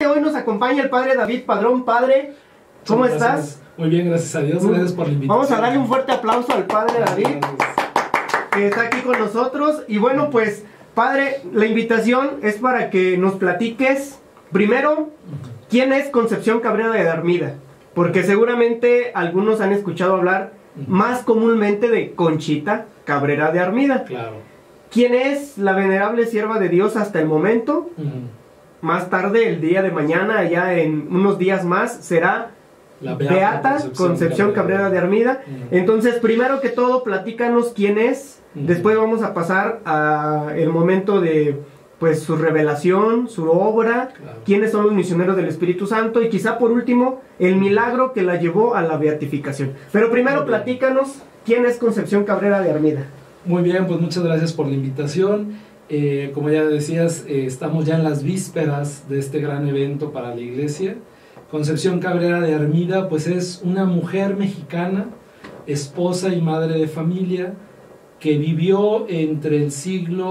Hoy nos acompaña el padre David Padrón. Padre, ¿cómo estás? Muy bien, gracias a Dios. Gracias por la invitación. Vamos a darle un fuerte aplauso al padre David, que está aquí con nosotros. Y bueno, pues, padre, la invitación es para que nos platiques, primero, ¿quién es Concepción Cabrera de Armida? Porque seguramente algunos han escuchado hablar más comúnmente de Conchita Cabrera de Armida. Claro. ¿Quién es la venerable sierva de Dios hasta el momento? Más tarde, el día de mañana, ya en unos días más, será la Beata Concepción Cabrera de Armida. Entonces, primero que todo, platícanos quién es. Después vamos a pasar a el momento de, pues, su revelación, su obra, quiénes son los misioneros del Espíritu Santo y quizá por último, el milagro que la llevó a la beatificación. Pero primero platícanos quién es Concepción Cabrera de Armida. Muy bien, pues muchas gracias por la invitación. Como ya decías, estamos ya en las vísperas de este gran evento para la iglesia. Concepción Cabrera de Armida, pues es una mujer mexicana, esposa y madre de familia, que vivió entre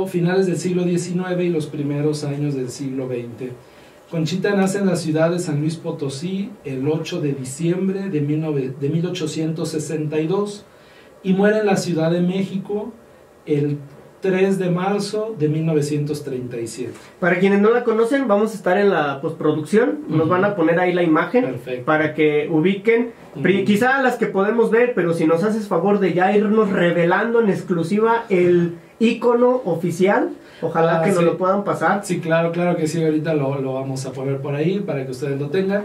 finales del siglo XIX y los primeros años del siglo XX. Conchita nace en la ciudad de San Luis Potosí el 8 de diciembre de 1862 y muere en la Ciudad de México el 3 de marzo de 1937. Para quienes no la conocen, vamos a estar en la postproducción, nos van a poner ahí la imagen. Perfecto. Para que ubiquen, quizá las que podemos ver, pero si nos haces favor de ya irnos revelando en exclusiva el icono oficial, ojalá que nos lo puedan pasar. Sí, claro que sí, ahorita lo vamos a poner por ahí para que ustedes lo tengan.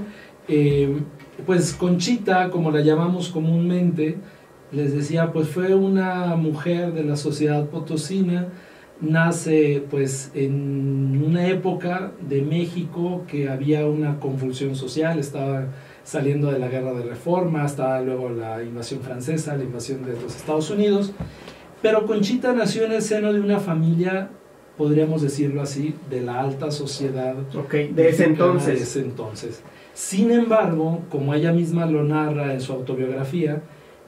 Pues Conchita, como la llamamos comúnmente, les decía, pues fue una mujer de la sociedad potosina, nace pues en una época de México que había una convulsión social, estaba saliendo de la guerra de reforma, estaba luego la invasión francesa, la invasión de los Estados Unidos, pero Conchita nació en el seno de una familia, podríamos decirlo así, de la alta sociedad de ese entonces. Sin embargo, como ella misma lo narra en su autobiografía,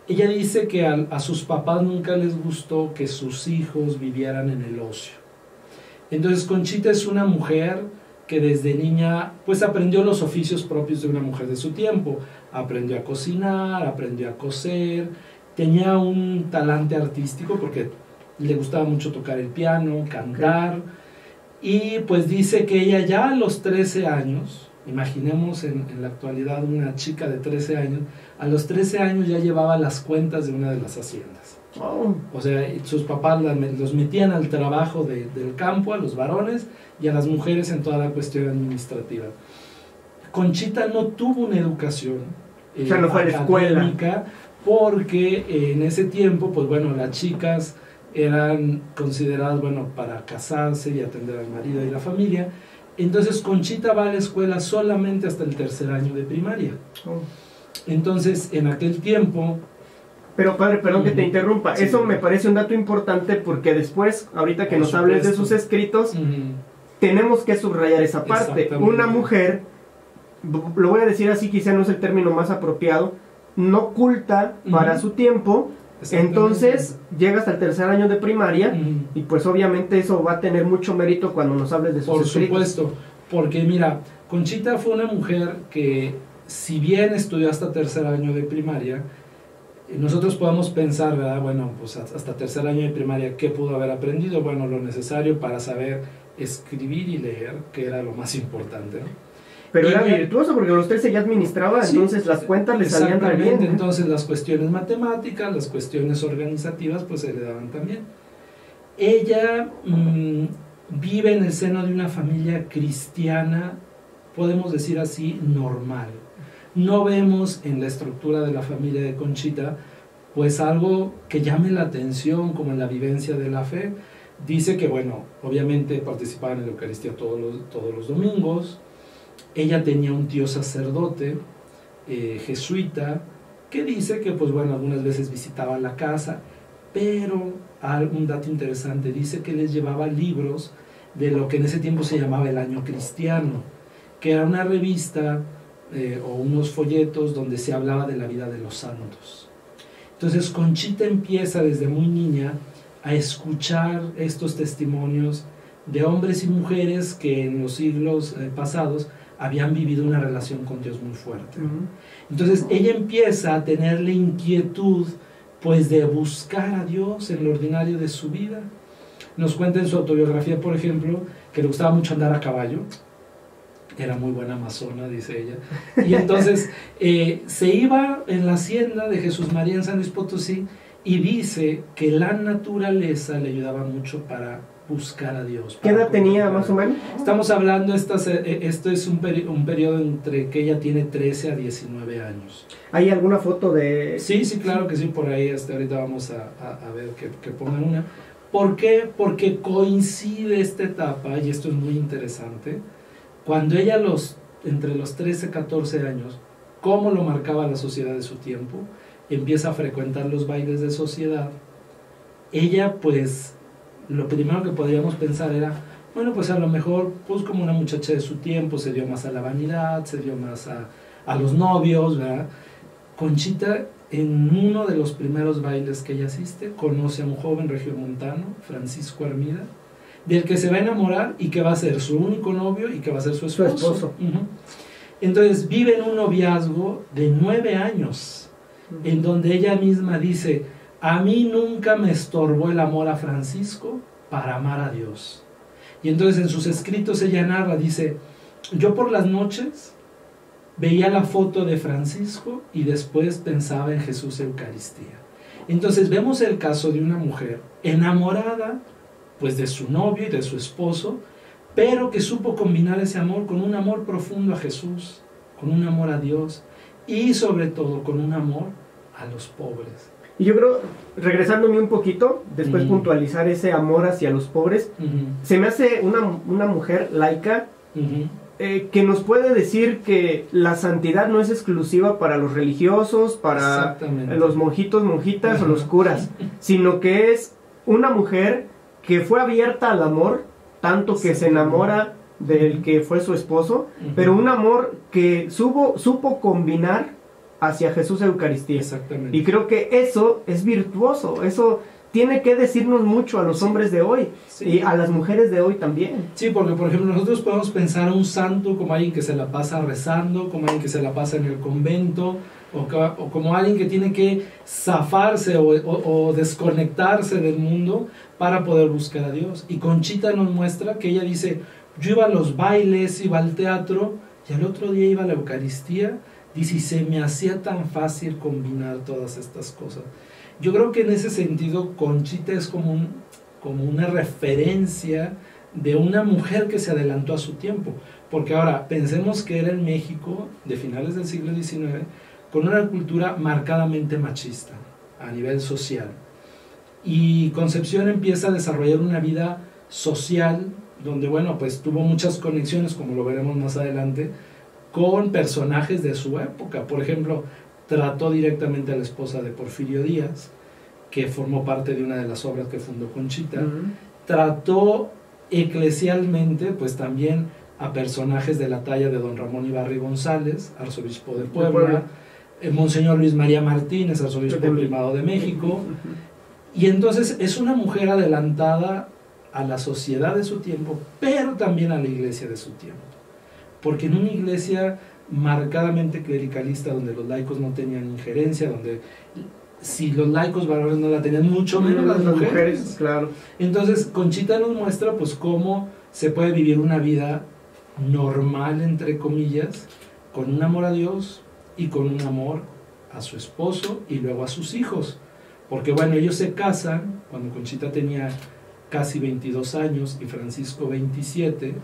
ella dice que a sus papás nunca les gustó que sus hijos vivieran en el ocio. Entonces Conchita es una mujer que desde niña pues aprendió los oficios propios de una mujer de su tiempo. Aprendió a cocinar, aprendió a coser, tenía un talante artístico porque le gustaba mucho tocar el piano, cantar. Y pues dice que ella ya a los 13 años, imaginemos en la actualidad una chica de 13 años, a los 13 años ya llevaba las cuentas de una de las haciendas. O sea, sus papás los metían al trabajo del campo, a los varones, y a las mujeres en toda la cuestión administrativa. Conchita no tuvo una educación no fue a la escuela, porque en ese tiempo, pues bueno, las chicas eran consideradas, bueno, para casarse y atender al marido y la familia. Entonces Conchita va a la escuela solamente hasta el tercer año de primaria. Entonces, en aquel tiempo... Pero padre, perdón que te interrumpa, eso me parece un dato importante porque después, ahorita que nos hables de sus escritos, tenemos que subrayar esa parte. Una mujer, lo voy a decir así, quizá no es el término más apropiado, no culta para su tiempo. Entonces llega hasta el tercer año de primaria y pues obviamente eso va a tener mucho mérito cuando nos hables de sus escritos. Por supuesto, porque mira, Conchita fue una mujer que si bien estudió hasta tercer año de primaria, nosotros podemos pensar, ¿verdad? Bueno, pues hasta tercer año de primaria, ¿qué pudo haber aprendido? Bueno, lo necesario para saber escribir y leer, que era lo más importante, ¿no? Pero era virtuoso porque los 13 ya administraba, entonces las cuentas le salían re bien. Entonces las cuestiones matemáticas, las cuestiones organizativas, pues se le daban también. Ella vive en el seno de una familia cristiana, podemos decir así, normal. No vemos en la estructura de la familia de Conchita, pues algo que llame la atención, como en la vivencia de la fe. Dice que, bueno, obviamente participaba en la Eucaristía todos los domingos. Ella tenía un tío sacerdote, jesuita, que dice que, pues bueno, algunas veces visitaba la casa, pero un dato interesante, dice que les llevaba libros de lo que en ese tiempo se llamaba el Año Cristiano, que era una revista o unos folletos donde se hablaba de la vida de los santos. Entonces Conchita empieza desde muy niña a escuchar estos testimonios de hombres y mujeres que en los siglos pasados habían vivido una relación con Dios muy fuerte. Entonces ella empieza a tener la inquietud pues de buscar a Dios en lo ordinario de su vida. Nos cuenta en su autobiografía, por ejemplo, que le gustaba mucho andar a caballo. Era muy buena amazona, dice ella. Y entonces se iba en la hacienda de Jesús María en San Luis Potosí, y dice que la naturaleza le ayudaba mucho para buscar a Dios. ¿Qué edad tenía más o menos? Estamos hablando, esto es un periodo entre que ella tiene 13 a 19 años. ¿Hay alguna foto de...? Sí, claro que sí, por ahí ahorita vamos a ver que pongan una. ¿Por qué? Porque coincide esta etapa, y esto es muy interesante, cuando ella entre los 13 y 14 años, cómo lo marcaba la sociedad de su tiempo, empieza a frecuentar los bailes de sociedad. Ella, pues, lo primero que podríamos pensar era, bueno, pues a lo mejor, pues como una muchacha de su tiempo, se dio más a la vanidad, se dio más a los novios, ¿verdad? Conchita, en uno de los primeros bailes que ella asiste, conoce a un joven regiomontano, Francisco Armida, del que se va a enamorar y que va a ser su único novio y que va a ser su esposo. Entonces viven un noviazgo de 9 años, en donde ella misma dice, a mí nunca me estorbó el amor a Francisco para amar a Dios. Y entonces en sus escritos ella narra, dice, yo por las noches veía la foto de Francisco y después pensaba en Jesús Eucaristía. Entonces vemos el caso de una mujer enamorada pues de su novio y de su esposo, pero que supo combinar ese amor con un amor profundo a Jesús, con un amor a Dios y sobre todo con un amor a los pobres. Y yo creo, regresándome un poquito, después puntualizar ese amor hacia los pobres, se me hace una mujer laica que nos puede decir que la santidad no es exclusiva para los religiosos, para los monjitos, monjitas o los curas, sino que es una mujer que fue abierta al amor, tanto que se enamora del que fue su esposo, pero un amor que supo combinar hacia Jesús Eucaristía. Y creo que eso es virtuoso, eso tiene que decirnos mucho a los hombres de hoy y a las mujeres de hoy también. Sí, porque por ejemplo nosotros podemos pensar a un santo como alguien que se la pasa rezando, como alguien que se la pasa en el convento, o como alguien que tiene que zafarse o desconectarse del mundo para poder buscar a Dios. Y Conchita nos muestra que ella dice, yo iba a los bailes, iba al teatro, y al otro día iba a la Eucaristía, dice, y se me hacía tan fácil combinar todas estas cosas. Yo creo que en ese sentido Conchita es como una referencia de una mujer que se adelantó a su tiempo. Porque ahora, pensemos que era en México, de finales del siglo XIX, con una cultura marcadamente machista a nivel social. Y Concepción empieza a desarrollar una vida social, donde, bueno, pues tuvo muchas conexiones, como lo veremos más adelante, con personajes de su época. Por ejemplo, trató directamente a la esposa de Porfirio Díaz, que formó parte de una de las obras que fundó Conchita. Trató eclesialmente, pues también a personajes de la talla de don Ramón Ibarri González, arzobispo de Puebla, Monseñor Luis María Martínez, arzobispo primado de México. Y entonces es una mujer adelantada a la sociedad de su tiempo, pero también a la iglesia de su tiempo. Porque en una iglesia marcadamente clericalista, donde los laicos no tenían injerencia, donde si los laicos varones no la tenían, mucho menos las mujeres. Claro. Entonces Conchita nos muestra pues cómo se puede vivir una vida normal, entre comillas, con un amor a Dios y con un amor a su esposo y luego a sus hijos. Porque bueno, ellos se casan cuando Conchita tenía casi 22 años y Francisco 27,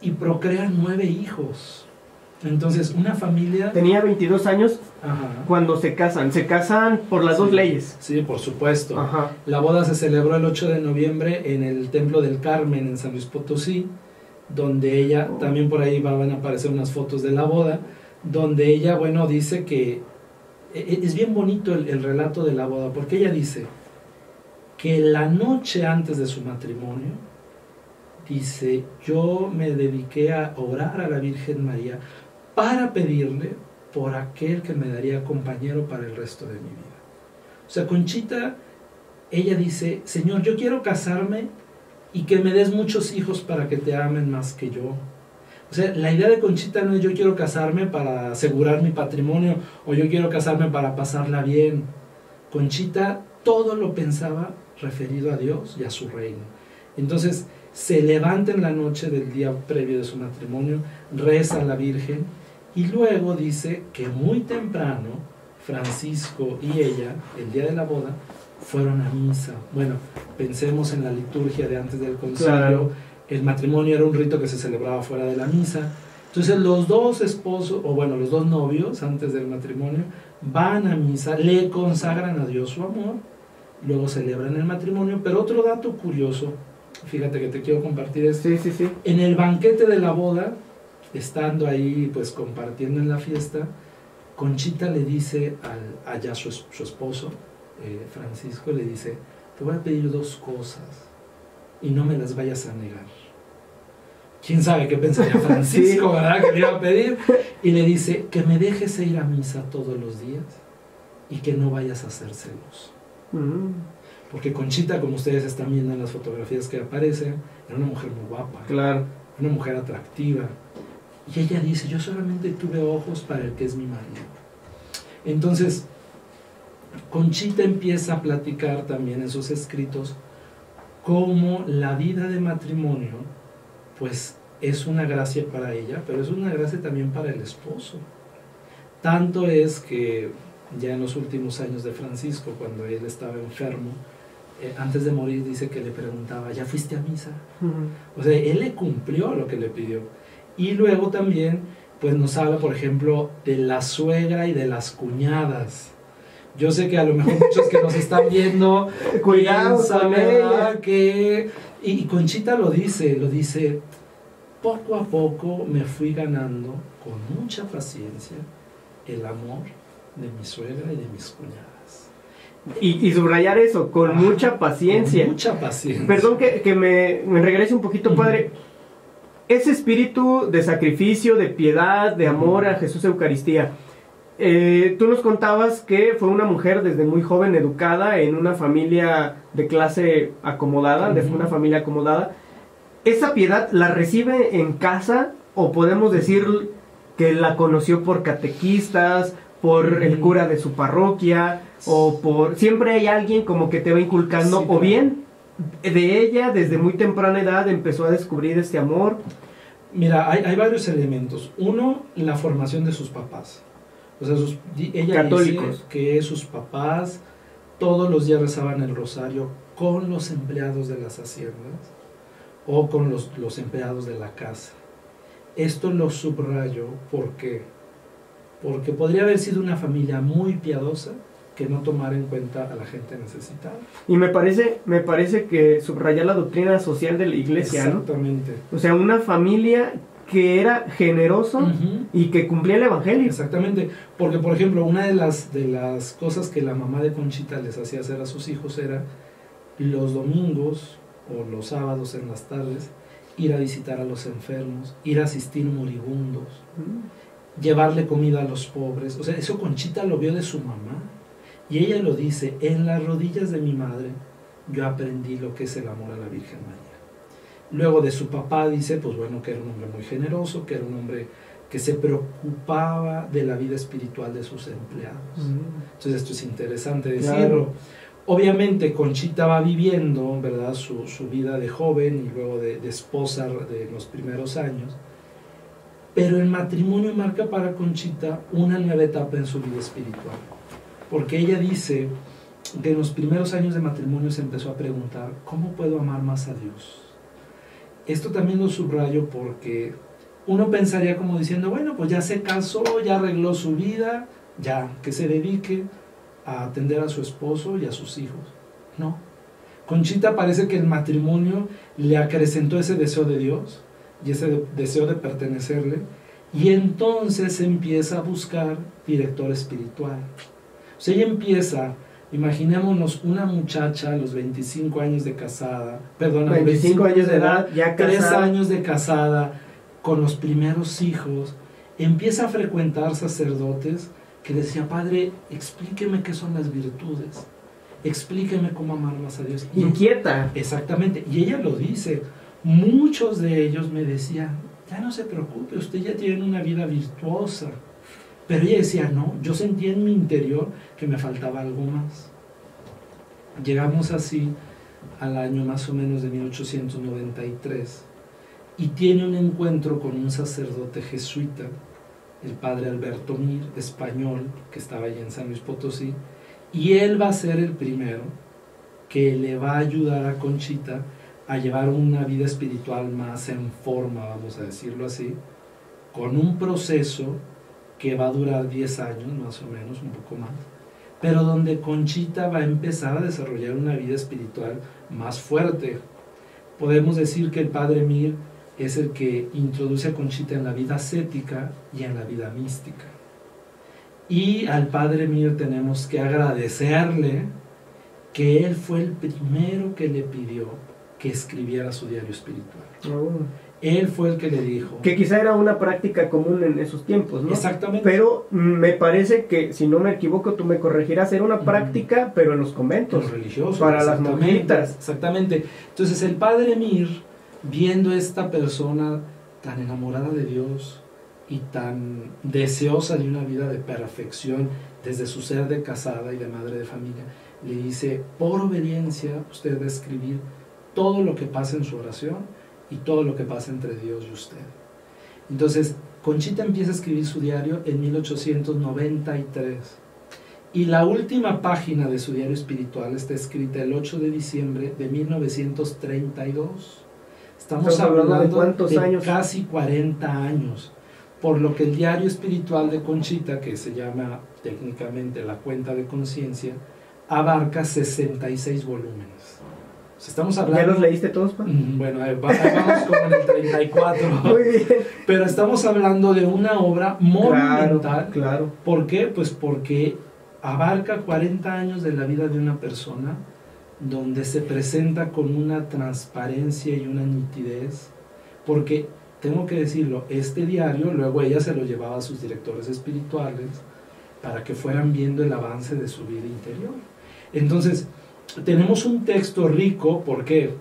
y procrean 9 hijos. Entonces una familia... Tenía 22 años cuando se casan. Se casan por las dos leyes. Sí, por supuesto. La boda se celebró el 8 de noviembre en el Templo del Carmen en San Luis Potosí, donde ella, también por ahí van a aparecer unas fotos de la boda, donde ella, bueno, dice que es bien bonito el relato de la boda, porque ella dice que la noche antes de su matrimonio, dice, yo me dediqué a orar a la Virgen María para pedirle por aquel que me daría compañero para el resto de mi vida. O sea, Conchita, ella dice, Señor, yo quiero casarme y que me des muchos hijos para que te amen más que yo, O sea, la idea de Conchita no es yo quiero casarme para asegurar mi patrimonio o yo quiero casarme para pasarla bien. Conchita todo lo pensaba referido a Dios y a su reino. Entonces se levanta en la noche del día previo de su matrimonio, reza a la Virgen y luego dice que muy temprano Francisco y ella, el día de la boda, fueron a misa. Bueno, pensemos en la liturgia de antes del concilio. Claro. El matrimonio era un rito que se celebraba fuera de la misa. Entonces los dos esposos, o bueno, los dos novios antes del matrimonio, van a misa, le consagran a Dios su amor, luego celebran el matrimonio. Pero otro dato curioso, fíjate que te quiero compartir esto. Sí. En el banquete de la boda, estando ahí pues compartiendo en la fiesta, Conchita le dice allá su esposo, Francisco, le dice, te voy a pedir 2 cosas y no me las vayas a negar. ¿Quién sabe qué pensaría Francisco, sí, verdad? Que le iba a pedir. Y le dice, que me dejes ir a misa todos los días y que no vayas a hacer celos. Porque Conchita, como ustedes están viendo en las fotografías que aparecen, era una mujer muy guapa. Claro. Una mujer atractiva. Y ella dice, yo solamente tuve ojos para el que es mi marido. Entonces, Conchita empieza a platicar también en sus escritos cómo la vida de matrimonio pues es una gracia para ella, pero es una gracia también para el esposo. Tanto es que ya en los últimos años de Francisco, cuando él estaba enfermo, antes de morir dice que le preguntaba, ¿ya fuiste a misa? O sea, él le cumplió lo que le pidió. Y luego también pues nos habla, por ejemplo, de la suegra y de las cuñadas. Yo sé que a lo mejor muchos que nos están viendo piensan que... Y Conchita lo dice, poco a poco me fui ganando con mucha paciencia el amor de mi suegra y de mis cuñadas. Y subrayar eso, con mucha paciencia. Con mucha paciencia. Perdón que me regrese un poquito, padre. Ese espíritu de sacrificio, de piedad, de amor a Jesús Eucaristía. Tú nos contabas que fue una mujer desde muy joven educada en una familia de clase acomodada, de una familia acomodada. ¿Esa piedad la recibe en casa o podemos decir que la conoció por catequistas, por el cura de su parroquia, o por... Siempre hay alguien como que te va inculcando, sí, o bien de ella desde muy temprana edad empezó a descubrir este amor? Mira, hay varios elementos. Uno, la formación de sus papás. O sea, ella católicos. Dice que sus papás todos los días rezaban el rosario con los empleados de las haciendas o con los empleados de la casa. Esto lo subrayo porque podría haber sido una familia muy piadosa que no tomara en cuenta a la gente necesitada. Y me parece que subraya la doctrina social de la iglesia, exactamente, ¿no? O sea, una familia que era generoso y que cumplía el evangelio. Exactamente, porque por ejemplo, una de las cosas que la mamá de Conchita les hacía hacer a sus hijos era los domingos o los sábados en las tardes ir a visitar a los enfermos, ir a asistir moribundos, llevarle comida a los pobres. O sea, eso Conchita lo vio de su mamá y ella lo dice, en las rodillas de mi madre yo aprendí lo que es el amor a la Virgen María. Luego de su papá dice, pues bueno, que era un hombre muy generoso, que era un hombre que se preocupaba de la vida espiritual de sus empleados. Entonces esto es interesante decirlo. Claro. Obviamente Conchita va viviendo, ¿verdad?, su vida de joven y luego de esposa de los primeros años, pero el matrimonio marca para Conchita una nueva etapa en su vida espiritual, porque ella dice que en los primeros años de matrimonio se empezó a preguntar, ¿cómo puedo amar más a Dios? Esto también lo subrayo porque uno pensaría como diciendo, bueno, pues ya se casó, ya arregló su vida, ya que se dedique a atender a su esposo y a sus hijos. No. Conchita parece que el matrimonio le acrecentó ese deseo de Dios y ese deseo de pertenecerle, y entonces empieza a buscar director espiritual. O sea, ella empieza... Imaginémonos una muchacha a los 25 años de casada, perdón, 25 años de edad, ya casada, 3 años de casada, con los primeros hijos, empieza a frecuentar sacerdotes que decían, padre, explíqueme qué son las virtudes, explíqueme cómo amar más a Dios. Inquieta. Exactamente, y ella lo dice, muchos de ellos me decían, ya no se preocupe, usted ya tiene una vida virtuosa. Pero ella decía, no, yo sentía en mi interior que me faltaba algo más. Llegamos así al año más o menos de 1893 y tiene un encuentro con un sacerdote jesuita, el padre Alberto Mir, español, que estaba allí en San Luis Potosí, y él va a ser el primero que le va a ayudar a Conchita a llevar una vida espiritual más en forma, vamos a decirlo así, con un proceso que va a durar 10 años, más o menos, un poco más, pero donde Conchita va a empezar a desarrollar una vida espiritual más fuerte. Podemos decir que el padre Mir es el que introduce a Conchita en la vida ascética y en la vida mística. Y al padre Mir tenemos que agradecerle que él fue el primero que le pidió que escribiera su diario espiritual. Él fue el que le dijo. Que quizá era una práctica común en esos tiempos, ¿no? Exactamente. Pero me parece que, si no me equivoco, tú me corregirás, era una práctica, pero en los conventos. Los religiosos. Para las monjitas. Exactamente. Entonces el padre Mir, viendo esta persona tan enamorada de Dios y tan deseosa de una vida de perfección desde su ser de casada y de madre de familia, le dice, por obediencia usted va a escribir todo lo que pasa en su oración y todo lo que pasa entre Dios y usted. Entonces Conchita empieza a escribir su diario en 1893 y la última página de su diario espiritual está escrita el 8 de diciembre de 1932. Estamos hablando de ¿cuántos años? Casi 40 años, por lo que el diario espiritual de Conchita, que se llama técnicamente La Cuenta de Conciencia, abarca 66 volúmenes. O sea, estamos hablando... ¿Ya los leíste todos, pa? Bueno, vamos como en el 34. Muy bien. Pero estamos hablando de una obra monumental. Claro. ¿Por qué? Pues porque abarca 40 años de la vida de una persona, donde se presenta con una transparencia y una nitidez, porque, tengo que decirlo, este diario luego ella se lo llevaba a sus directores espirituales para que fueran viendo el avance de su vida interior. Entonces, tenemos un texto rico. ¿Por qué?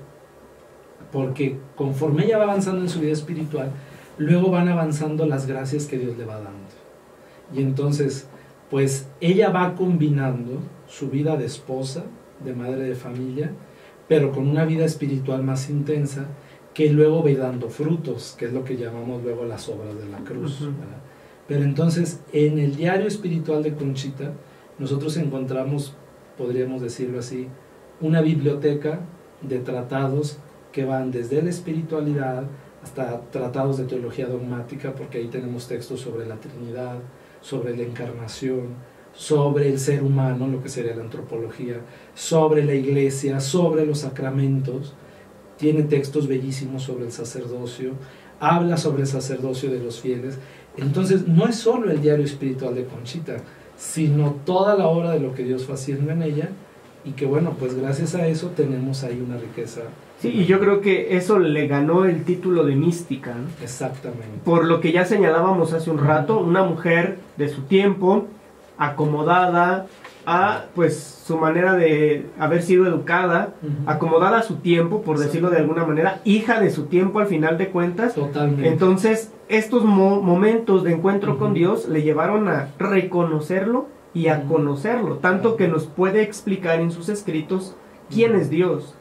Porque conforme ella va avanzando en su vida espiritual, luego van avanzando las gracias que Dios le va dando. Y entonces, pues ella va combinando su vida de esposa, de madre de familia, pero con una vida espiritual más intensa, que luego va dando frutos, que es lo que llamamos luego las obras de la cruz. ¿Verdad? Pero entonces, en el diario espiritual de Conchita, nosotros encontramos, podríamos decirlo así, una biblioteca de tratados que van desde la espiritualidad hasta tratados de teología dogmática, porque ahí tenemos textos sobre la Trinidad, sobre la encarnación, sobre el ser humano, lo que sería la antropología, sobre la iglesia, sobre los sacramentos. Tiene textos bellísimos sobre el sacerdocio, habla sobre el sacerdocio de los fieles. Entonces no es solo el diario espiritual de Conchita, sino toda la obra de lo que Dios fue haciendo en ella, y que bueno, pues gracias a eso tenemos ahí una riqueza. Sí, y yo creo que eso le ganó el título de mística, ¿no? Exactamente. Por lo que ya señalábamos hace un rato, una mujer de su tiempo, acomodada a pues su manera de haber sido educada, acomodada a su tiempo, por decirlo de alguna manera, hija de su tiempo al final de cuentas. Totalmente. Entonces, estos momentos de encuentro con Dios le llevaron a reconocerlo y a conocerlo, tanto que nos puede explicar en sus escritos quién es Dios.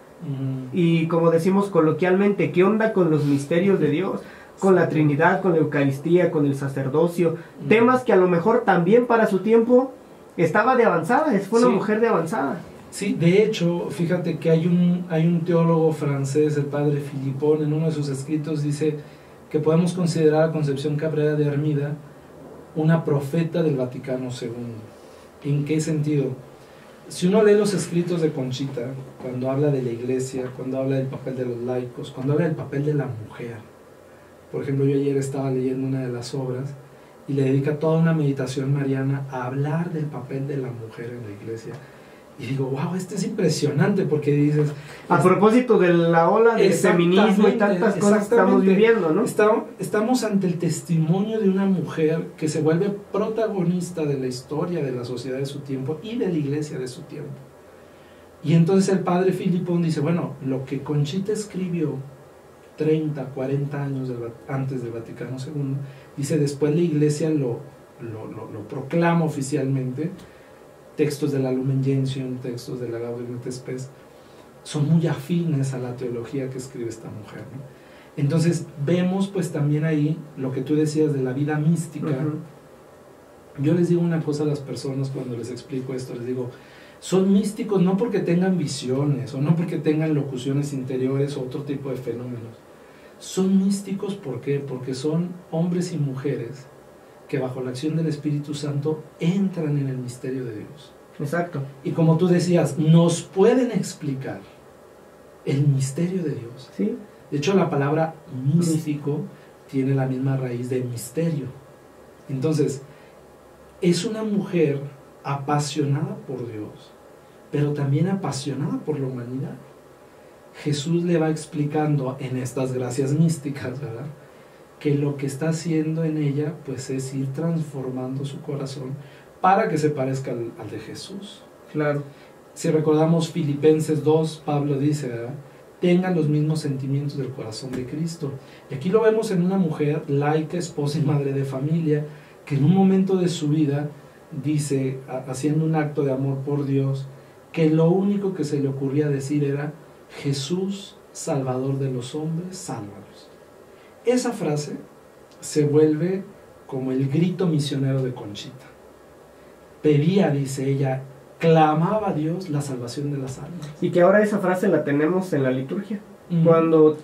Y como decimos coloquialmente, ¿qué onda con los misterios de Dios? Con la Trinidad, con la Eucaristía, con el sacerdocio, temas que a lo mejor también para su tiempo estaba de avanzada, fue una mujer de avanzada. Sí, de hecho, fíjate que hay un teólogo francés, el padre Philippon, en uno de sus escritos dice que podemos considerar a Concepción Cabrera de Armida una profeta del Vaticano II. ¿En qué sentido? Si uno lee los escritos de Conchita, cuando habla de la iglesia, cuando habla del papel de los laicos, cuando habla del papel de la mujer, por ejemplo, yo ayer estaba leyendo una de las obras y le dedica toda una meditación mariana a hablar del papel de la mujer en la iglesia. Y digo, wow, esto es impresionante, porque dices... A propósito de la ola del feminismo y tantas cosas que estamos viviendo, ¿no? Estamos ante el testimonio de una mujer que se vuelve protagonista de la historia de la sociedad de su tiempo y de la iglesia de su tiempo. Y entonces el padre Philippon dice, bueno, lo que Conchita escribió 30, 40 años antes del Vaticano II, dice, después la Iglesia lo proclama oficialmente, textos de la Lumen Gentium, textos de la Gaudium et Spes, son muy afines a la teología que escribe esta mujer, ¿no? Entonces vemos pues también ahí lo que tú decías de la vida mística. Yo les digo una cosa a las personas cuando les explico esto, les digo, son místicos no porque tengan visiones o no porque tengan locuciones interiores o otro tipo de fenómenos. Son místicos ¿por qué? Porque son hombres y mujeres que bajo la acción del Espíritu Santo entran en el misterio de Dios. Exacto. Y como tú decías, nos pueden explicar el misterio de Dios. Sí. De hecho, la palabra místico tiene la misma raíz de misterio. Entonces, es una mujer apasionada por Dios, pero también apasionada por la humanidad. Jesús le va explicando en estas gracias místicas, ¿verdad?, que lo que está haciendo en ella pues es ir transformando su corazón para que se parezca al de Jesús. Claro. Si recordamos Filipenses 2, Pablo dice, ¿verdad?, tengan los mismos sentimientos del corazón de Cristo. Y aquí lo vemos en una mujer laica, esposa y madre de familia, que en un momento de su vida dice, haciendo un acto de amor por Dios, que lo único que se le ocurría decir era, Jesús, Salvador de los hombres, sálvalos. Esa frase se vuelve como el grito misionero de Conchita. Pedía, dice ella, clamaba a Dios la salvación de las almas. Y que ahora esa frase la tenemos en la liturgia. Cuando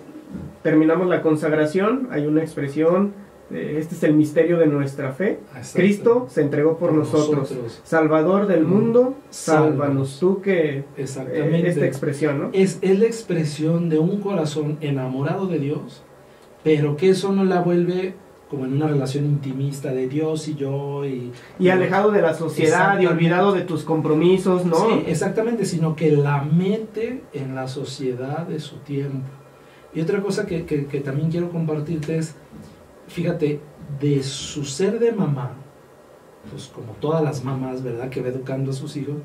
terminamos la consagración, hay una expresión, este es el misterio de nuestra fe. Exacto. Cristo se entregó por nosotros. Salvador del mundo, sálvanos. Tú que... Exactamente. Esta expresión, ¿no? Es la expresión de un corazón enamorado de Dios, pero que eso no la vuelve como en una relación intimista de Dios y yo y alejado de la sociedad y olvidado de tus compromisos, ¿no? Sí, exactamente, sino que la mete en la sociedad de su tiempo. Y otra cosa que también quiero compartirte es, fíjate, de su ser de mamá, pues como todas las mamás, ¿verdad?, que va educando a sus hijos,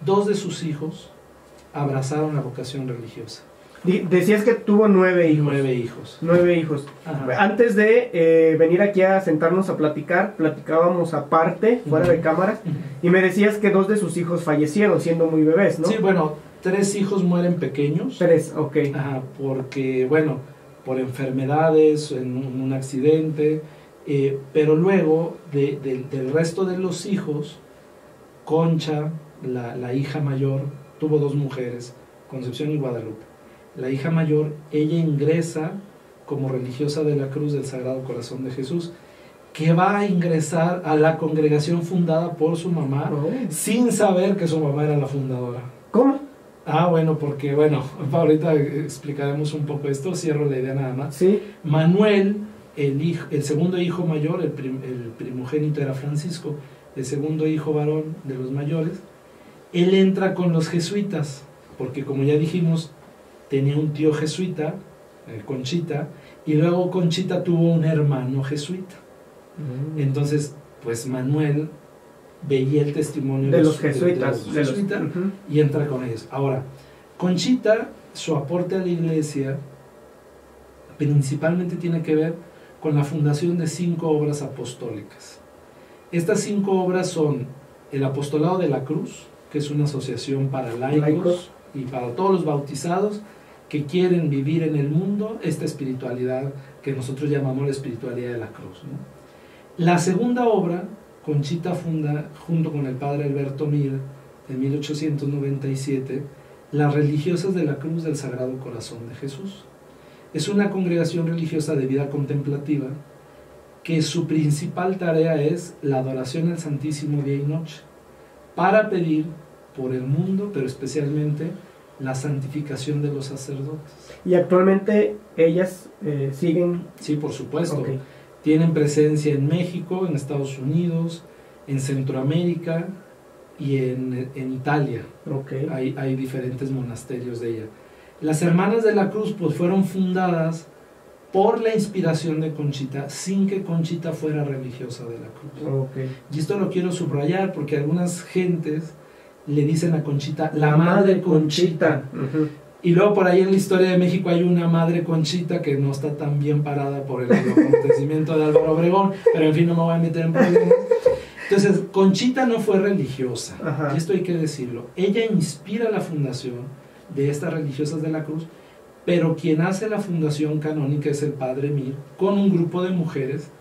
2 de sus hijos abrazaron la vocación religiosa. Decías que tuvo 9 hijos. 9 hijos. 9 hijos. Ajá. Antes de venir aquí a sentarnos a platicar, platicábamos aparte, fuera de cámara, y me decías que 2 de sus hijos fallecieron siendo muy bebés, ¿no? Sí, bueno, 3 hijos mueren pequeños. 3, ok. Ajá, porque, bueno, por enfermedades, en un accidente, pero luego del resto de los hijos, Concha, la hija mayor, tuvo 2 mujeres, Concepción y Guadalupe. La hija mayor, ella ingresa como religiosa de la Cruz del Sagrado Corazón de Jesús, que va a ingresar a la congregación fundada por su mamá, sin saber que su mamá era la fundadora. ¿Cómo? Bueno, porque, ahorita explicaremos un poco esto, cierro la idea nada más. Sí. Manuel, el segundo hijo mayor, el primogénito era Francisco, el segundo hijo varón de los mayores, él entra con los jesuitas, porque como ya dijimos, tenía un tío jesuita, Conchita, y luego Conchita tuvo un hermano jesuita. Entonces, pues Manuel veía el testimonio de los jesuitas, y entra con ellos. Ahora, Conchita, su aporte a la iglesia principalmente tiene que ver con la fundación de 5 obras apostólicas. Estas 5 obras son el Apostolado de la Cruz, que es una asociación para laicos y para todos los bautizados que quieren vivir en el mundo esta espiritualidad que nosotros llamamos la espiritualidad de la cruz, ¿no? La segunda obra, Conchita funda, junto con el padre Alberto Mir, en 1897, las Religiosas de la Cruz del Sagrado Corazón de Jesús. Es una congregación religiosa de vida contemplativa que su principal tarea es la adoración al Santísimo día y noche, para pedir por el mundo, pero especialmente la santificación de los sacerdotes. ¿Y actualmente ellas siguen? Sí, por supuesto. Okay. Tienen presencia en México, en Estados Unidos, en Centroamérica y en Italia. Okay. Hay diferentes monasterios de ella. Las Hermanas de la Cruz pues fueron fundadas por la inspiración de Conchita, sin que Conchita fuera religiosa de la Cruz. Okay. Y esto lo quiero subrayar porque algunas gentes le dicen a Conchita la madre Conchita. Y luego por ahí en la historia de México hay una madre Conchita que no está tan bien parada por el acontecimiento de Álvaro Obregón, pero en fin, no me voy a meter en problemas. Entonces, Conchita no fue religiosa, y esto hay que decirlo. Ella inspira la fundación de estas religiosas de la Cruz, pero quien hace la fundación canónica es el Padre Mir, con un grupo de mujeres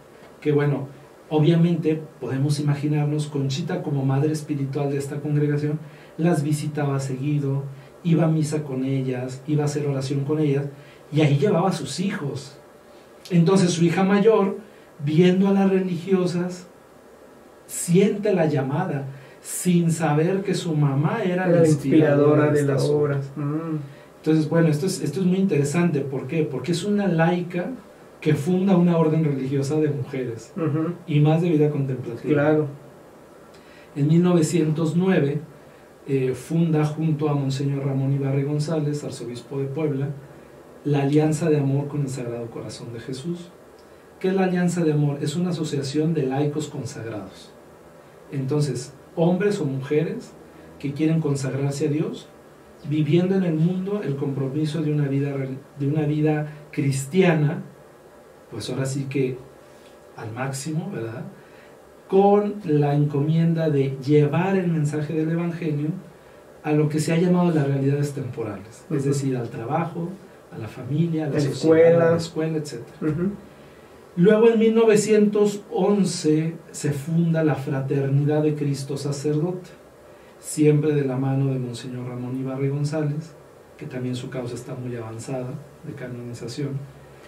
que, bueno, obviamente podemos imaginarnos Conchita como madre espiritual de esta congregación, las visitaba seguido, iba a misa con ellas, iba a hacer oración con ellas, y ahí llevaba a sus hijos. Entonces su hija mayor, viendo a las religiosas, siente la llamada, sin saber que su mamá era la inspiradora de las obras. Entonces, bueno, esto es muy interesante. ¿Por qué? Porque es una laica que funda una orden religiosa de mujeres, y más de vida contemplativa. Claro. En 1909 funda junto a Monseñor Ramón Ibarre González, arzobispo de Puebla, la Alianza de Amor con el Sagrado Corazón de Jesús. ¿Qué es la Alianza de Amor? Es una asociación de laicos consagrados. Entonces, hombres o mujeres que quieren consagrarse a Dios, viviendo en el mundo el compromiso de una vida cristiana, pues ahora sí que al máximo, ¿verdad?, con la encomienda de llevar el mensaje del Evangelio a lo que se ha llamado las realidades temporales, es decir, al trabajo, a la familia, a la sociedad, a la escuela, etc. Luego en 1911 se funda la Fraternidad de Cristo Sacerdote, siempre de la mano de Monseñor Ramón Ibarre González, que también su causa está muy avanzada de canonización.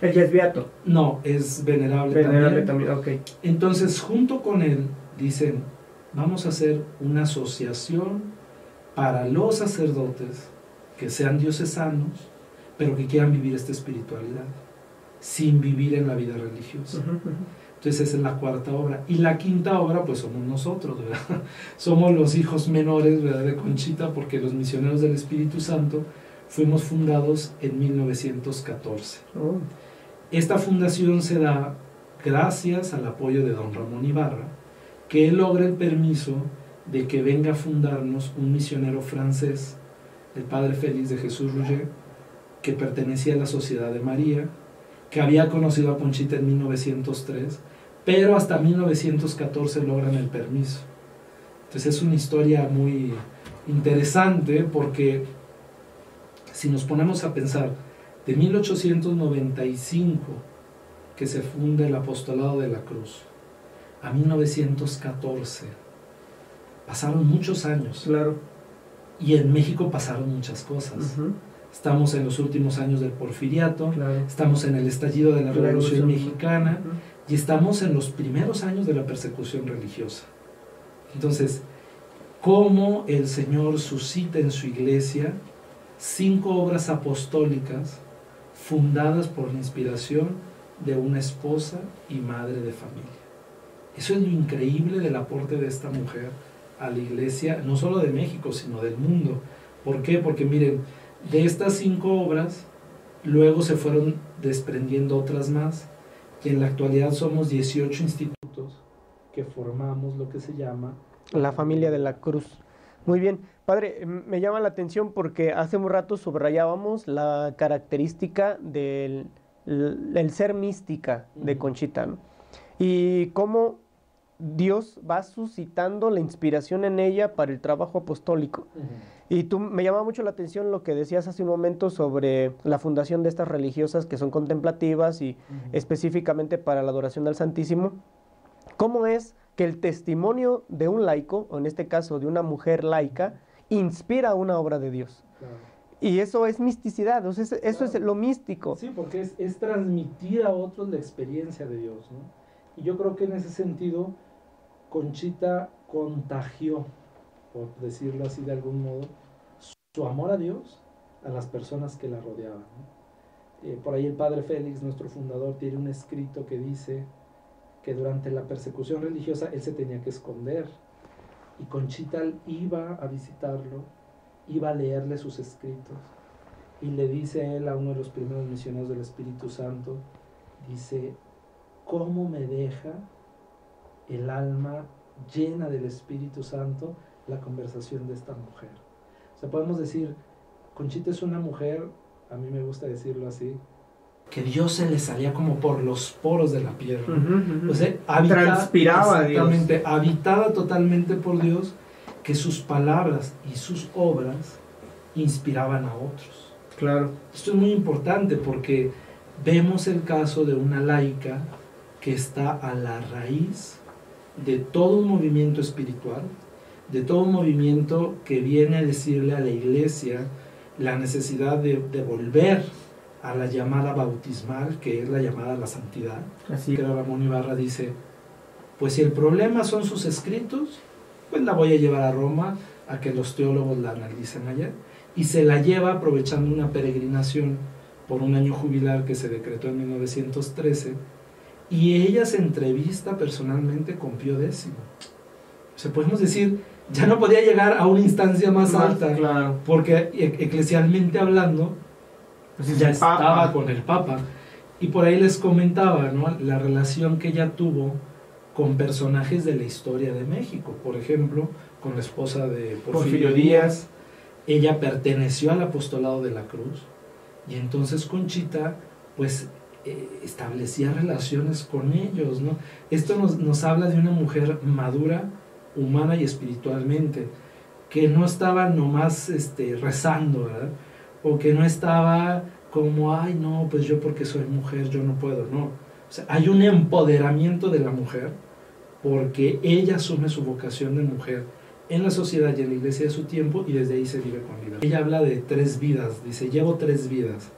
¿Él ya es beato? No, es venerable también. Okay. Entonces, junto con él, dicen, vamos a hacer una asociación para los sacerdotes que sean diocesanos, pero que quieran vivir esta espiritualidad, sin vivir en la vida religiosa. Entonces, esa es la cuarta obra. Y la quinta obra, pues somos nosotros, ¿verdad? Somos los hijos menores, ¿verdad?, de Conchita, porque los misioneros del Espíritu Santo fuimos fundados en 1914. Esta fundación se da gracias al apoyo de don Ramón Ibarra, que él logra el permiso de que venga a fundarnos un misionero francés, el padre Félix de Jesús Rouget, que pertenecía a la Sociedad de María, que había conocido a Conchita en 1903, pero hasta 1914 logran el permiso. Entonces es una historia muy interesante, porque si nos ponemos a pensar, de 1895, que se funda el Apostolado de la Cruz, a 1914, pasaron muchos años. Claro. Y en México pasaron muchas cosas. Estamos en los últimos años del Porfiriato, claro. Estamos en el estallido de la Revolución Mexicana, y estamos en los primeros años de la persecución religiosa. Entonces, ¿cómo el Señor suscita en su iglesia 5 obras apostólicas fundadas por la inspiración de una esposa y madre de familia? Eso es lo increíble del aporte de esta mujer a la iglesia, no solo de México, sino del mundo. ¿Por qué? Porque miren, de estas 5 obras, luego se fueron desprendiendo otras más, y en la actualidad somos 18 institutos que formamos lo que se llama la Familia de la Cruz. Muy bien. Padre, me llama la atención porque hace un rato subrayábamos la característica del ser mística de Conchita, ¿no? Y cómo Dios va suscitando la inspiración en ella para el trabajo apostólico. Y me llama mucho la atención lo que decías hace un momento sobre la fundación de estas religiosas que son contemplativas y específicamente para la adoración del Santísimo. ¿Cómo es que el testimonio de un laico, o en este caso de una mujer laica, inspira una obra de Dios? Claro. Y eso es misticidad, o sea, eso claro. Es lo místico. Sí, porque es transmitir a otros la experiencia de Dios, ¿no? Y yo creo que en ese sentido, Conchita contagió, por decirlo así de algún modo, su amor a Dios a las personas que la rodeaban, ¿no? Por ahí el padre Félix, nuestro fundador, tiene un escrito que dice que durante la persecución religiosa él se tenía que esconder, y Conchita iba a visitarlo, iba a leerle sus escritos, y le dice él a uno de los primeros misioneros del Espíritu Santo, dice, ¿cómo me deja el alma llena del Espíritu Santo la conversación de esta mujer? O sea, podemos decir, Conchita es una mujer, a mí me gusta decirlo así, que Dios se le salía como por los poros de la piel. O sea, transpiraba exactamente, Dios. habitada totalmente por Dios, que sus palabras y sus obras inspiraban a otros. Claro. Esto es muy importante porque vemos el caso de una laica que está a la raíz de todo un movimiento espiritual, de todo un movimiento que viene a decirle a la iglesia la necesidad de volver a la llamada bautismal, que es la llamada a la santidad. Así que Ramón Ibarra dice, pues si el problema son sus escritos, pues la voy a llevar a Roma a que los teólogos la analicen allá, y se la lleva aprovechando una peregrinación por un año jubilar que se decretó en 1913, y ella se entrevista personalmente con Pío X. O sea, podemos decir, ya no podía llegar a una instancia más alta, claro, porque eclesialmente hablando, pues ya estaba con el Papa. Y por ahí les comentaba, ¿no?, la relación que ella tuvo con personajes de la historia de México. Por ejemplo, con la esposa de Porfirio Díaz. Ella perteneció al apostolado de la Cruz, y entonces Conchita pues establecía relaciones con ellos, ¿no? Esto nos habla de una mujer madura, humana y espiritualmente, que no estaba nomás rezando, ¿verdad? O que no estaba como, ay no, pues yo porque soy mujer yo no puedo, no. O sea, hay un empoderamiento de la mujer porque ella asume su vocación de mujer en la sociedad y en la iglesia de su tiempo, y desde ahí se vive con vida. Ella habla de 3 vidas, dice, llevo 3 vidas.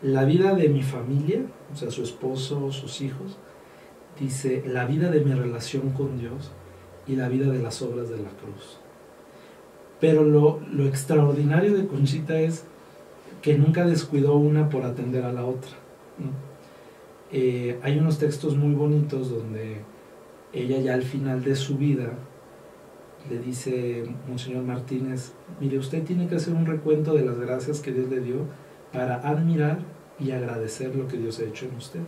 La vida de mi familia, o sea, su esposo, sus hijos, dice, la vida de mi relación con Dios y la vida de las obras de la cruz. Pero lo extraordinario de Conchita es que nunca descuidó una por atender a la otra, ¿no? Hay unos textos muy bonitos donde ella ya al final de su vida le dice Monseñor Martínez, mire, usted tiene que hacer un recuento de las gracias que Dios le dio para admirar y agradecer lo que Dios ha hecho en usted.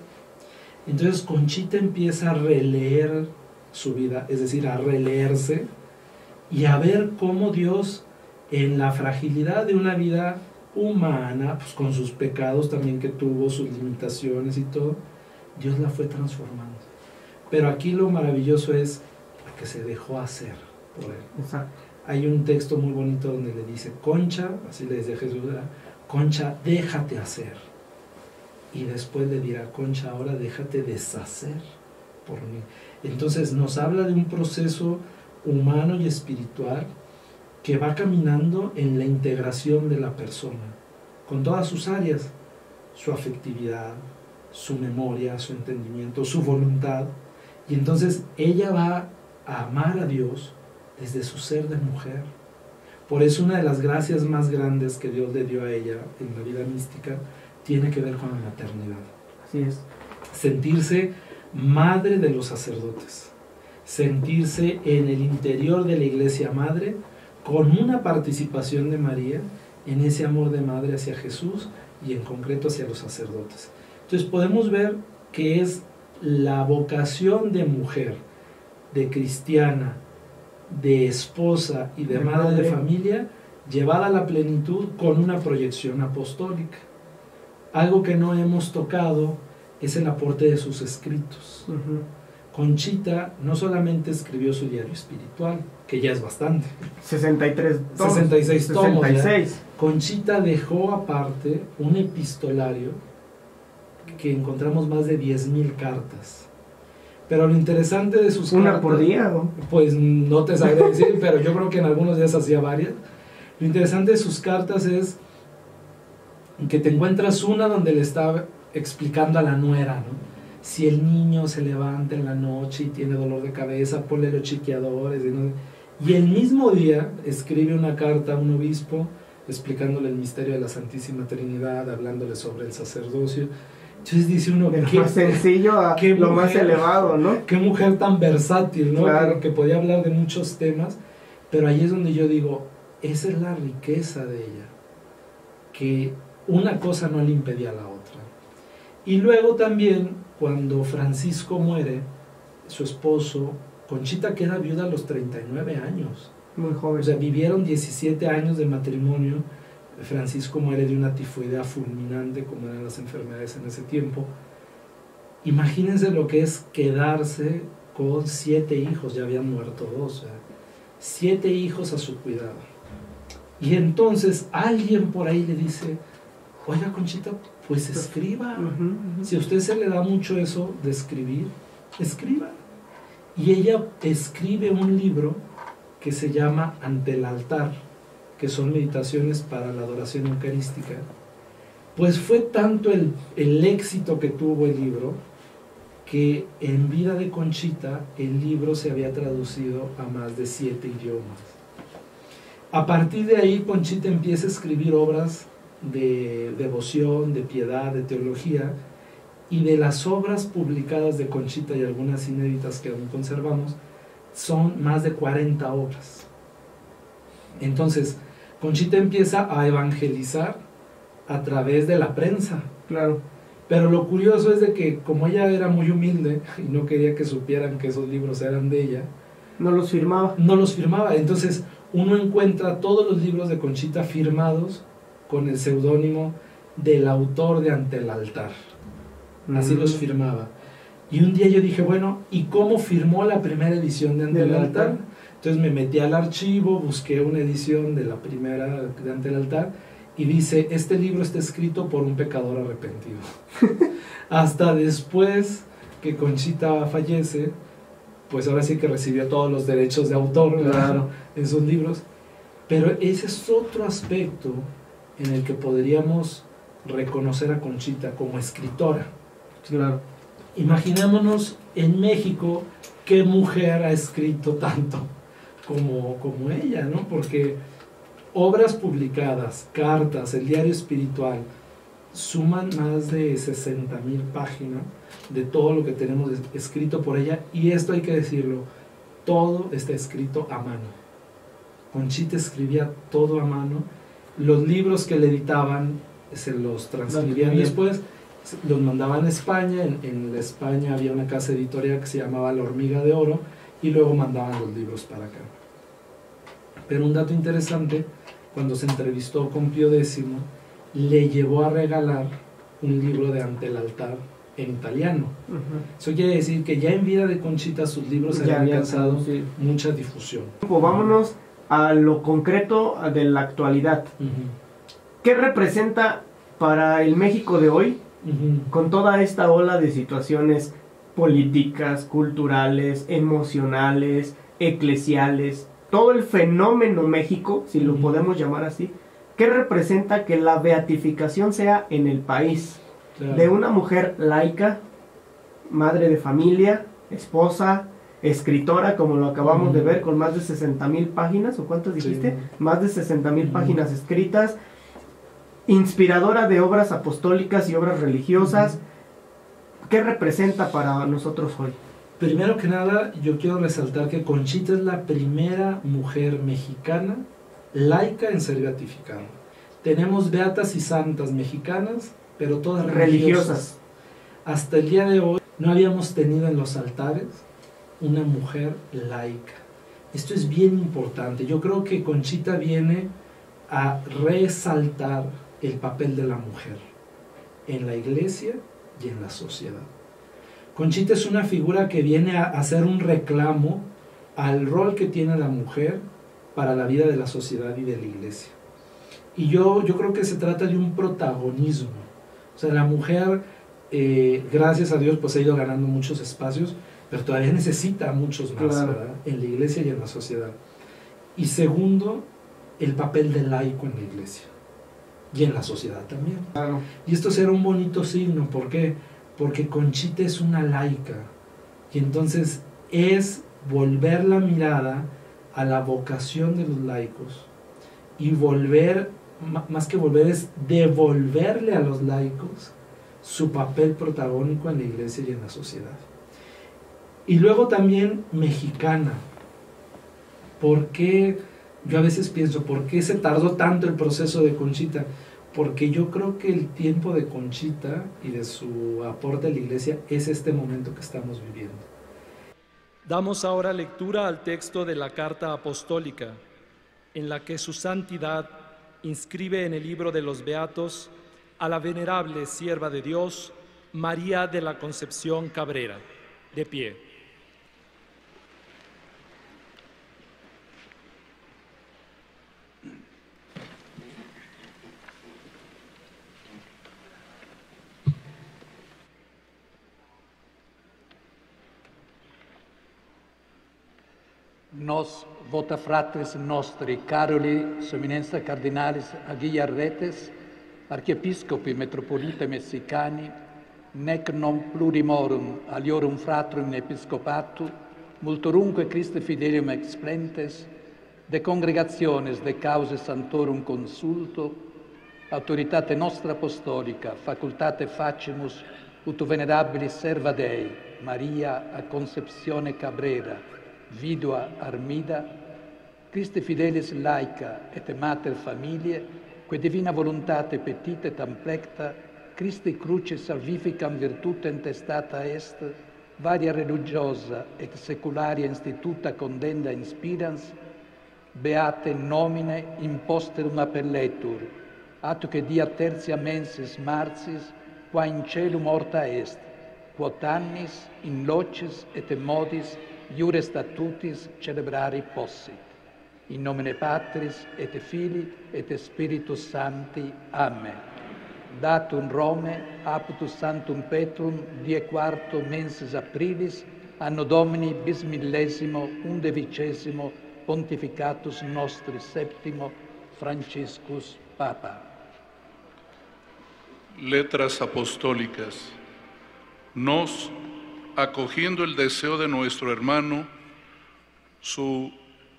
Entonces Conchita empieza a releer su vida, es decir, a releerse y a ver cómo Dios, en la fragilidad de una vida humana, pues con sus pecados también que tuvo, sus limitaciones y todo, Dios la fue transformando. Pero aquí lo maravilloso es que se dejó hacer por él. Exacto. Hay un texto muy bonito donde le dice, Concha, así le dice Jesús, Concha, déjate hacer. Y después le dirá, Concha, ahora déjate deshacer por mí. Entonces nos habla de un proceso humano y espiritual que va caminando en la integración de la persona, con todas sus áreas, su afectividad, su memoria, su entendimiento, su voluntad. Y entonces ella va a amar a Dios desde su ser de mujer. Por eso una de las gracias más grandes que Dios le dio a ella en la vida mística tiene que ver con la maternidad. Así es. Sentirse madre de los sacerdotes, sentirse en el interior de la iglesia madre, con una participación de María en ese amor de madre hacia Jesús y en concreto hacia los sacerdotes. Entonces podemos ver que es la vocación de mujer, de cristiana, de esposa y de madre de familia, llevada a la plenitud con una proyección apostólica. Algo que no hemos tocado es el aporte de sus escritos. Conchita no solamente escribió su diario espiritual, que ya es bastante. 63 tomos. 66 tomos. 66. Conchita dejó aparte un epistolario que encontramos más de 10,000 cartas. Pero lo interesante de sus ¿Una cartas... por día, no? Pues no te sabré decir, pero yo creo que en algunos días hacía varias. Lo interesante de sus cartas es que te encuentras una donde le está explicando a la nuera, ¿no? Si el niño se levanta en la noche y tiene dolor de cabeza, ponle los chiqueadores. Y el mismo día escribe una carta a un obispo explicándole el misterio de la Santísima Trinidad, hablándole sobre el sacerdocio. Entonces dice uno, de lo más sencillo a lo más elevado, ¿no? Qué mujer tan versátil, ¿no? Claro. Que podía hablar de muchos temas, pero ahí es donde yo digo, esa es la riqueza de ella, que una cosa no le impedía a la otra. Y luego también, cuando Francisco muere, su esposo, Conchita queda viuda a los 39 años. Muy joven. O sea, vivieron 17 años de matrimonio. Francisco muere de una tifoidea fulminante, como eran las enfermedades en ese tiempo. Imagínense lo que es quedarse con 7 hijos, ya habían muerto 2, o sea, 7 hijos a su cuidado. Y entonces alguien por ahí le dice, oiga Conchita, pues escriba. Si a usted se le da mucho eso de escribir, escriba. Y ella escribe un libro que se llama Ante el altar, que son meditaciones para la adoración eucarística. Pues fue tanto el éxito que tuvo el libro, que en vida de Conchita el libro se había traducido a más de 7 idiomas. A partir de ahí Conchita empieza a escribir obras de devoción, de piedad, de teología, y de las obras publicadas de Conchita y algunas inéditas que aún conservamos, son más de 40 obras. Entonces, Conchita empieza a evangelizar a través de la prensa. Claro. Pero lo curioso es de que como ella era muy humilde y no quería que supieran que esos libros eran de ella, no los firmaba. No los firmaba. Entonces uno encuentra todos los libros de Conchita firmados con el seudónimo del autor de Ante el altar. Así los firmaba. Y un día yo dije, bueno, ¿y cómo firmó la primera edición de Ante el altar? Entonces me metí al archivo, busqué una edición de la primera de Ante el altar, y dice, este libro está escrito por un pecador arrepentido. Hasta después que Conchita fallece, pues ahora sí que recibió todos los derechos de autor, claro, en sus libros. Pero ese es otro aspecto en el que podríamos reconocer a Conchita como escritora. Claro. Imaginémonos en México qué mujer ha escrito tanto como ella, ¿no? Porque obras publicadas, cartas, el diario espiritual, suman más de 60,000 páginas de todo lo que tenemos escrito por ella, y esto hay que decirlo, todo está escrito a mano. Conchita escribía todo a mano. Los libros que le editaban se los transcribían después, los mandaban a España. En España había una casa editorial que se llamaba La Hormiga de Oro, y luego mandaban los libros para acá. Pero un dato interesante, cuando se entrevistó con Pío X, le llevó a regalar un libro de Ante el altar en italiano. Eso quiere decir que ya en vida de Conchita sus libros habían alcanzado mucha difusión. Pues vámonos a lo concreto de la actualidad. ¿Qué representa para el México de hoy, con toda esta ola de situaciones políticas, culturales, emocionales, eclesiales, todo el fenómeno México, si lo podemos llamar así? ¿Qué representa que la beatificación sea en el país? Claro. De una mujer laica, madre de familia, esposa, escritora, como lo acabamos de ver, con más de 60,000 páginas, ¿o cuántas dijiste? Más de 60,000 páginas escritas, inspiradora de obras apostólicas y obras religiosas. ¿Qué representa para nosotros hoy? Primero que nada, yo quiero resaltar que Conchita es la primera mujer mexicana laica en ser beatificada. Tenemos beatas y santas mexicanas, pero todas religiosas. Hasta el día de hoy no habíamos tenido en los altares una mujer laica. Esto es bien importante. Yo creo que Conchita viene a resaltar el papel de la mujer en la iglesia y en la sociedad. Conchita es una figura que viene a hacer un reclamo al rol que tiene la mujer para la vida de la sociedad y de la iglesia. Y yo creo que se trata de un protagonismo. O sea, la mujer, gracias a Dios, pues ha ido ganando muchos espacios, pero todavía necesita muchos más, claro, ¿verdad? En la iglesia y en la sociedad. Y segundo, el papel del laico en la iglesia y en la sociedad también. Claro. Y esto será un bonito signo. ¿Por qué? Porque Conchita es una laica, y entonces es volver la mirada a la vocación de los laicos, y volver, más que volver, es devolverle a los laicos su papel protagónico en la iglesia y en la sociedad. Y luego también mexicana. ¿Por qué? Yo a veces pienso, ¿por qué se tardó tanto el proceso de Conchita? Porque yo creo que el tiempo de Conchita y de su aporte a la iglesia es este momento que estamos viviendo. Damos ahora lectura al texto de la Carta Apostólica, en la que su santidad, inscribe en el libro de los Beatos a la venerable sierva de Dios, María de la Concepción Cabrera. De pie. Nos vota fratres nostri, caroli, Eminenza Cardinalis Aguiarretes, Archiepiscopi Metropolita Messicani, nec non plurimorum aliorum fratrum in episcopatu, multorumque Christe fidelium explentes, de congregationes de cause santorum consulto, autoritate nostra apostolica, facultate facimus, ut venerabilis serva Dei, Maria a Concepzione Cabrera, vidua Armida, Christe fidelis laica et mater familie, que divina voluntate petitet amplecta, Christi cruce salvificam virtutem testata est, varia religiosa et secularia instituta condenda inspirans, beate nomine imposterum appelletur, atque dia tertia mensis marcis, qua in celum morta est, quot annis in locis et modis iure statutis celebrari possit. In nomine Patris et Filii et Spiritus Sancti. Amen. Datum Rome, apud Sanctum Petrum, die quarto mensis aprilis, anno Domini bismillesimo undevicesimo pontificatus nostris septimo Franciscus Papa. Letras apostólicas. Nos, acogiendo el deseo de nuestro hermano, su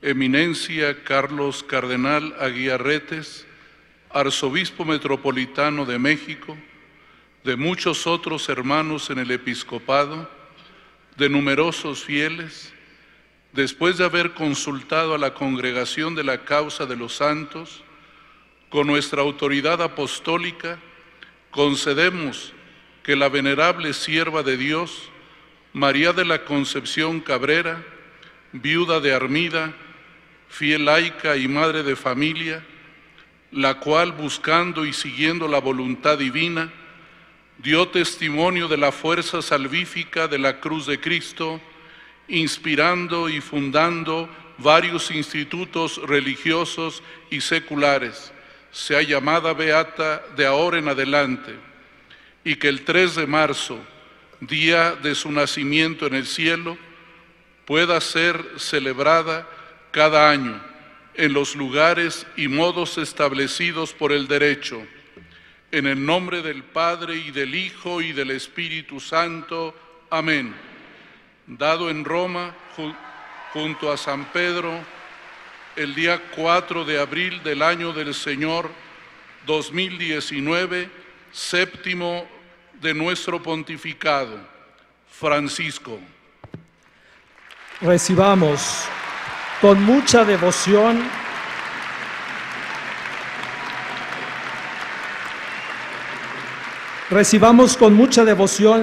Eminencia Carlos Cardenal Aguiarretes, Arzobispo Metropolitano de México, de muchos otros hermanos en el episcopado, de numerosos fieles, después de haber consultado a la Congregación de la Causa de los Santos, con nuestra autoridad apostólica, concedemos que la venerable sierva de Dios, María de la Concepción Cabrera, viuda de Armida, fiel laica y madre de familia, la cual, buscando y siguiendo la voluntad divina, dio testimonio de la fuerza salvífica de la cruz de Cristo, inspirando y fundando varios institutos religiosos y seculares, sea llamada beata de ahora en adelante, y que el 3 de marzo, día de su nacimiento en el cielo, pueda ser celebrada cada año en los lugares y modos establecidos por el derecho. En el nombre del Padre, y del Hijo, y del Espíritu Santo. Amén. Dado en Roma, junto a San Pedro, el día 4 de abril del año del Señor 2019, séptimo de nuestro pontificado. Francisco. Recibamos con mucha devoción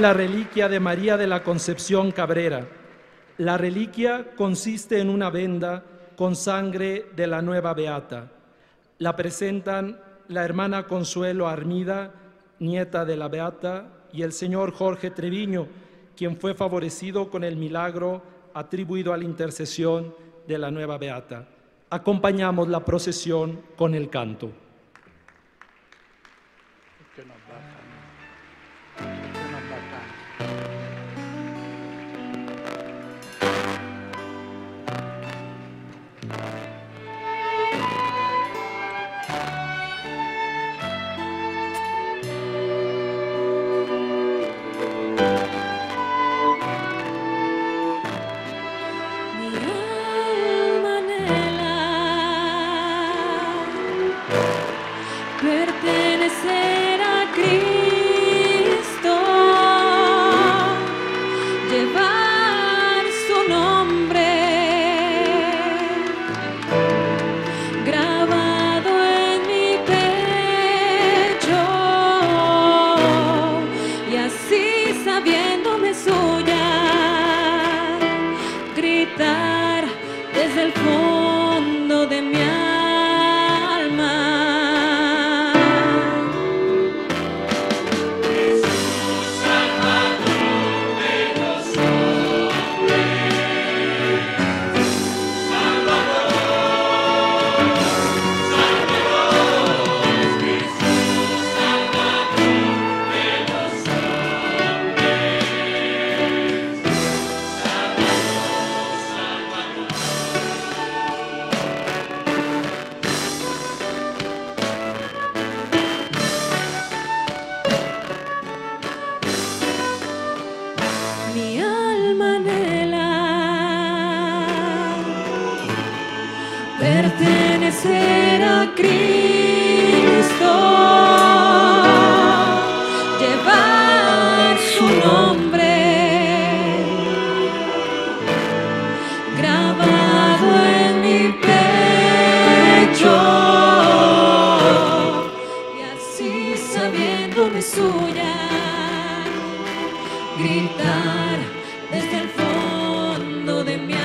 la reliquia de María de la Concepción Cabrera. La reliquia consiste en una venda con sangre de la nueva beata. La presentan la hermana Consuelo Armida, nieta de la beata, y el señor Jorge Treviño, quien fue favorecido con el milagro atribuido a la intercesión de la nueva beata. Acompañamos la procesión con el canto. Pertenecer a Cristo, llevar su nombre grabado en mi pecho, y así sabiéndome suya, gritar desde el fondo de mi alma. pertenecer a Cristo, llevar su nombre grabado en mi pecho, y así sabiéndome suya, gritar desde el fondo de mi alma.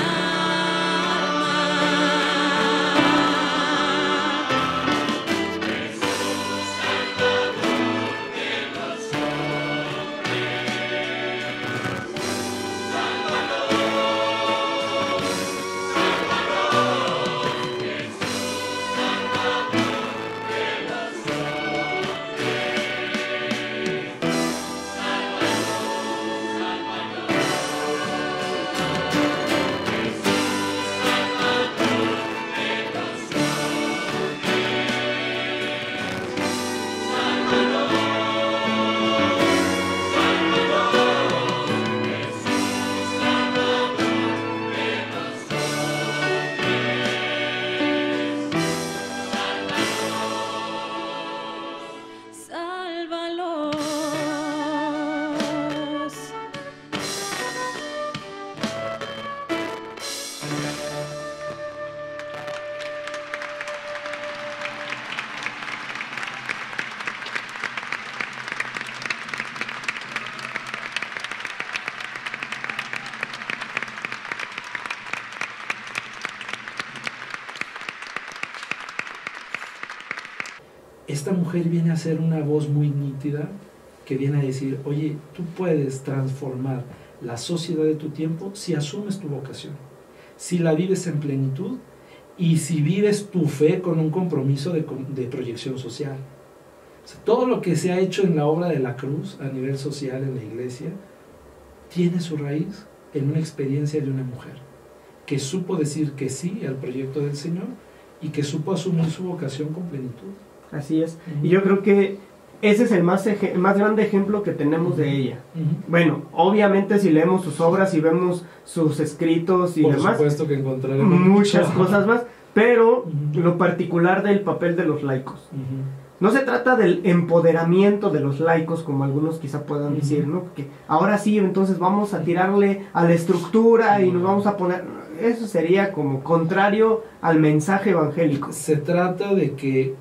Sálvalos. Esta mujer viene a ser una voz muy nítida que viene a decir, oye, tú puedes transformar la sociedad de tu tiempo si asumes tu vocación, si la vives en plenitud y si vives tu fe con un compromiso de proyección social. O sea, todo lo que se ha hecho en la obra de la cruz a nivel social en la iglesia tiene su raíz en una experiencia de una mujer que supo decir que sí al proyecto del Señor y que supo asumir su vocación con plenitud. Así es. Y yo creo que ese es el más grande ejemplo que tenemos de ella. Bueno, obviamente si leemos sus obras y vemos sus escritos y Por demás, supuesto que encontraremos muchas cosas más, pero lo particular del papel de los laicos. No se trata del empoderamiento de los laicos, como algunos quizá puedan decir, ¿no? Porque ahora sí, entonces vamos a tirarle a la estructura y nos vamos a poner... Eso sería como contrario al mensaje evangélico. Se trata de que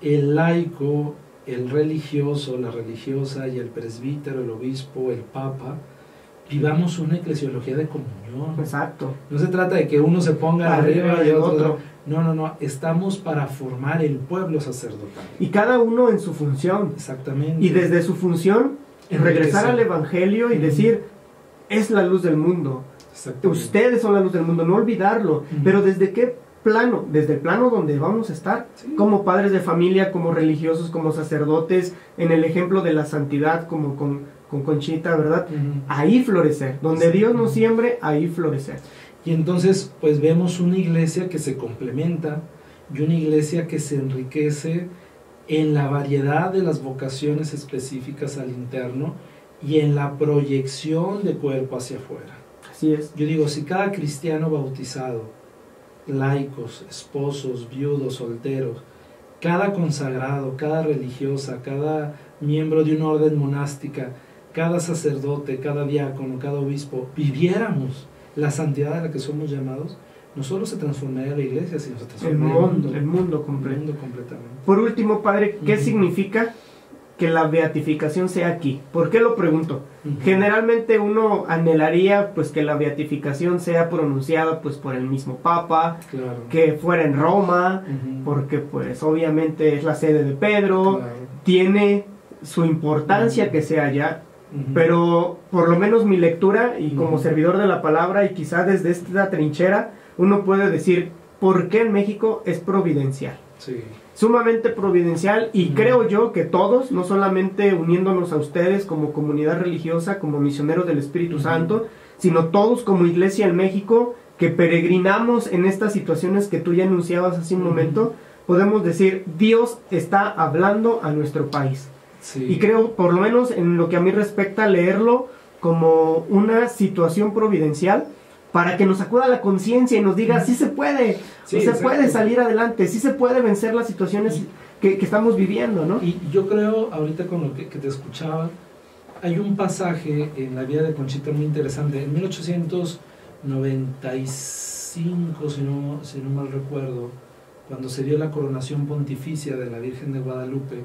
el laico, el religioso, la religiosa y el presbítero, el obispo, el papa, vivamos una eclesiología de comunión. Exacto. No se trata de que uno se ponga arriba y otro. otro. No. Estamos para formar el pueblo sacerdotal. Y cada uno en su función. Exactamente. Y desde su función, regresar al evangelio y decir, es la luz del mundo. Ustedes son la luz del mundo, no olvidarlo. Pero ¿desde qué plano? Desde el plano donde vamos a estar, como padres de familia, como religiosos, como sacerdotes, en el ejemplo de la santidad, como con Conchita, ¿verdad? Ahí florecer. Donde Dios nos siembre, ahí florecer. Y entonces, pues vemos una iglesia que se complementa y una iglesia que se enriquece en la variedad de las vocaciones específicas al interno y en la proyección de cuerpo hacia afuera. Así es. Yo digo, si cada cristiano bautizado, laicos, esposos, viudos, solteros, cada consagrado, cada religiosa, cada miembro de una orden monástica, cada sacerdote, cada diácono, cada obispo, viviéramos la santidad a la que somos llamados, no solo se transformaría la iglesia, sino se transformaría el mundo completo. Completamente. Por último, padre, ¿qué significa que la beatificación sea aquí? ¿Por qué lo pregunto? Generalmente uno anhelaría pues que la beatificación sea pronunciada pues por el mismo Papa, que fuera en Roma, porque pues obviamente es la sede de Pedro, tiene su importancia que sea allá, pero por lo menos mi lectura y como servidor de la palabra y quizá desde esta trinchera uno puede decir ¿por qué en México es providencial? Sí. Sumamente providencial y creo yo que todos, no solamente uniéndonos a ustedes como comunidad religiosa, como misioneros del Espíritu Santo, sino todos como iglesia en México que peregrinamos en estas situaciones que tú ya anunciabas hace un momento, podemos decir Dios está hablando a nuestro país. Sí. Y creo, por lo menos en lo que a mí respecta, leerlo como una situación providencial, para que nos acuda a la conciencia y nos diga, sí se puede, Sí, se puede salir adelante, sí se puede vencer las situaciones que estamos viviendo, ¿no? Y yo creo, ahorita con lo que te escuchaba, hay un pasaje en la vida de Conchita muy interesante. En 1895, si no mal recuerdo, cuando se dio la coronación pontificia de la Virgen de Guadalupe,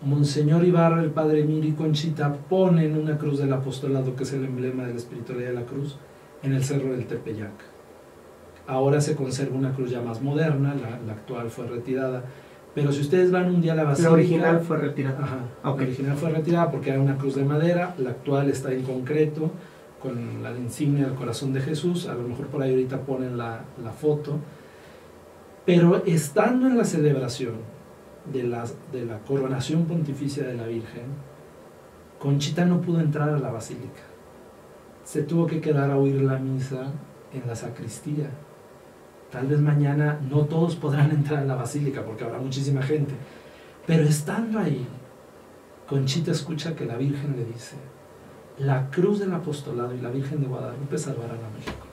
Monseñor Ibarra, el padre Emilio y Conchita ponen una cruz del apostolado, que es el emblema de la espiritualidad de la cruz, en el cerro del Tepeyac. Ahora se conserva una cruz ya más moderna, la actual fue retirada, pero si ustedes van un día a la basílica... La original fue retirada. Ajá, Okay. La original fue retirada porque era una cruz de madera, la actual está en concreto, con la insignia del corazón de Jesús, a lo mejor por ahí ahorita ponen la foto, pero estando en la celebración de la coronación pontificia de la Virgen, Conchita no pudo entrar a la basílica. Se tuvo que quedar a oír la misa en la sacristía. Tal vez mañana no todos podrán entrar a la basílica porque habrá muchísima gente, pero estando ahí, Conchita escucha que la Virgen le dice: la cruz del apostolado y la Virgen de Guadalupe salvarán a México.